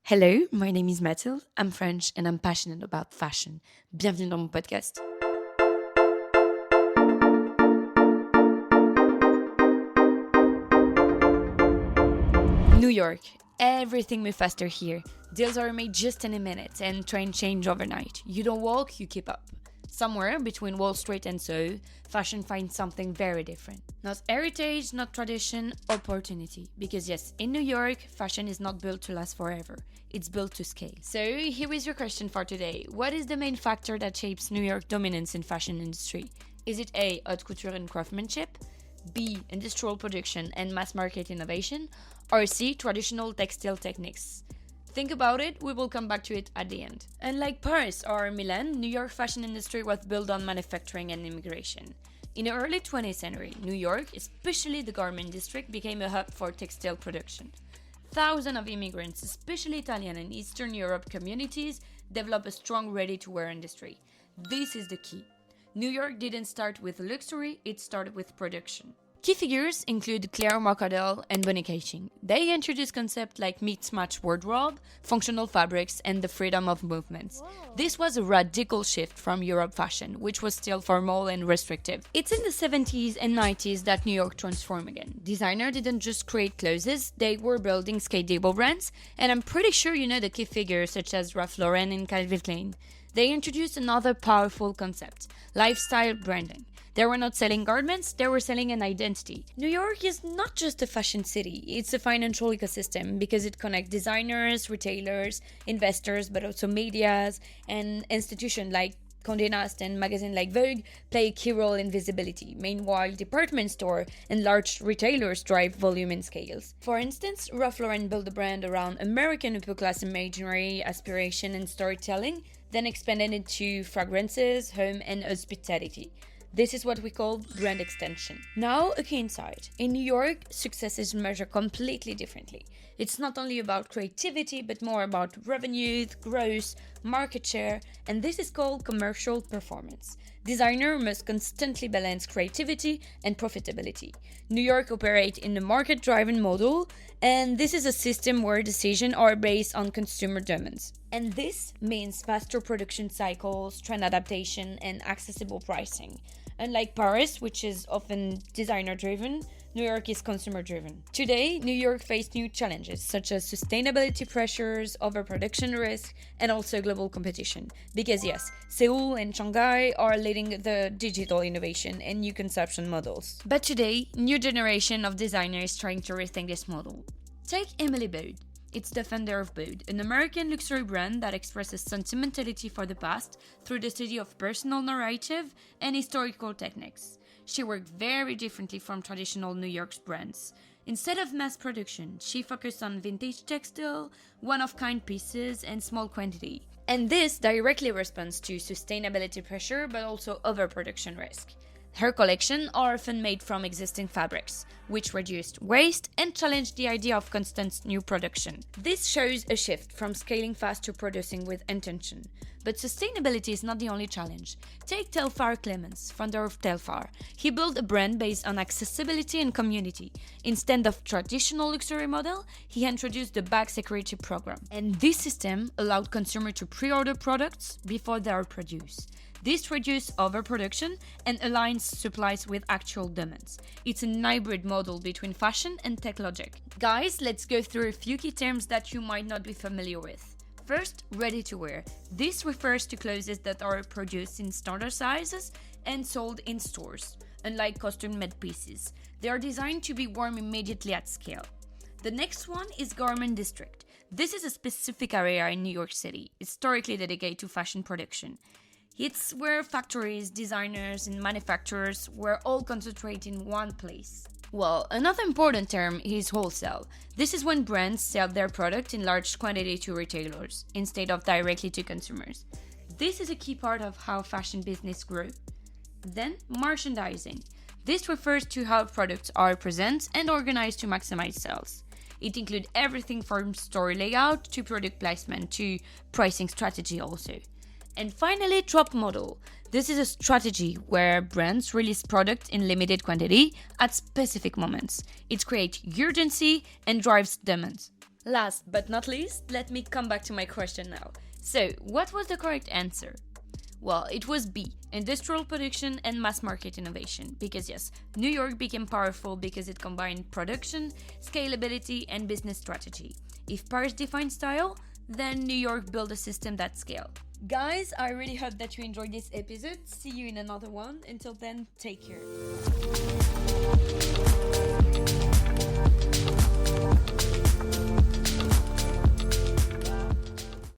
Hello, my name is Mathilde. I'm French and I'm passionate about fashion. Bienvenue dans mon podcast. New York. Everything moves faster here. Deals are made just in a minute and trains change overnight. You don't walk, you keep up. Somewhere between Wall Street and Soho, fashion finds something very different. Not heritage, not tradition, opportunity. Because yes, in New York, fashion is not built to last forever. It's built to scale. So here is your question for today. What is the main factor that shapes New York dominance in fashion industry? Is it A, haute couture and craftsmanship? B, industrial production and mass market innovation? Or C, traditional textile techniques? Think about it, we will come back to it at the end. Unlike Paris or Milan, New York fashion industry was built on manufacturing and immigration. In the early 20th century, New York, especially the garment district, became a hub for textile production. Thousands of immigrants, especially Italian and Eastern Europe communities, developed a strong ready-to-wear industry. This is the key. New York didn't start with luxury, it started with production. Key figures include McCardell and Cashin. They introduced concepts like mix-match wardrobe, functional fabrics, and the freedom of movements. This was a radical shift from Europe fashion, which was still formal and restrictive. It's in the 70s and 90s that New York transformed again. Designers didn't just create clothes, they were building scalable brands, and I'm pretty sure you know the key figures such as Ralph Lauren and Calvin Klein. They introduced another powerful concept, lifestyle branding. They were not selling garments, they were selling an identity. New York is not just a fashion city, it's a financial ecosystem because it connects designers, retailers, investors, but also medias and institutions like Condé Nast and magazines like Vogue play a key role in visibility. Meanwhile, department stores and large retailers drive volume and scales. For instance, Ralph Lauren built a brand around American upper-class imagery, aspiration, and storytelling, then expanded into fragrances, home, and hospitality. This is what we call brand extension. Now, a key insight. In New York, success is measured completely differently. It's not only about creativity, but more about revenue, growth, market share, and this is called commercial performance. Designers must constantly balance creativity and profitability. New York operates in a market-driven model, and this is a system where decisions are based on consumer demands. And this means faster production cycles, trend adaptation, and accessible pricing. Unlike Paris, which is often designer-driven, New York is consumer-driven. Today, New York faces new challenges such as sustainability pressures, overproduction risk, and also global competition. Because yes, Seoul and Shanghai are leading the digital innovation and new consumption models. But today, new generation of designers is trying to rethink this model. Take Emily Bode. It's the founder of Bode, an American luxury brand that expresses sentimentality for the past through the study of personal narrative and historical techniques. She worked very differently from traditional New York's brands. Instead of mass production, she focused on vintage textile, one-of-kind pieces, and small quantity. And this directly responds to sustainability pressure but also overproduction risk. Her collections are often made from existing fabrics, which reduced waste and challenge the idea of constant new production. This shows a shift from scaling fast to producing with intention. But sustainability is not the only challenge. Take Telfar Clemens, founder of Telfar. He built a brand based on accessibility and community. Instead of traditional luxury model, he introduced the bag security program. And this system allowed consumers to pre-order products before they are produced. This reduces overproduction and aligns supplies with actual demands. It's a hybrid model between fashion and tech logic. Guys, let's go through a few key terms that you might not be familiar with. First, ready-to-wear. This refers to clothes that are produced in standard sizes and sold in stores. Unlike custom-made pieces, they are designed to be worn immediately at scale. The next one is garment district. This is a specific area in New York City, historically dedicated to fashion production. It's where factories, designers, and manufacturers were all concentrated in one place. Well, another important term is wholesale. This is when brands sell their product in large quantity to retailers, instead of directly to consumers. This is a key part of how fashion business grow. Then, merchandising. This refers to how products are presented and organized to maximize sales. It includes everything from store layout to product placement to pricing strategy also. And finally, drop model. This is a strategy where brands release product in limited quantity at specific moments. It creates urgency and drives demand. Last but not least, let me come back to my question now. So, what was the correct answer? Well, it was B, industrial production and mass market innovation. Because yes, New York became powerful because it combined production, scalability, and business strategy. If Paris defined style, then New York built a system that scaled. Guys, I really hope that you enjoyed this episode. See you in another one. Until then, take care.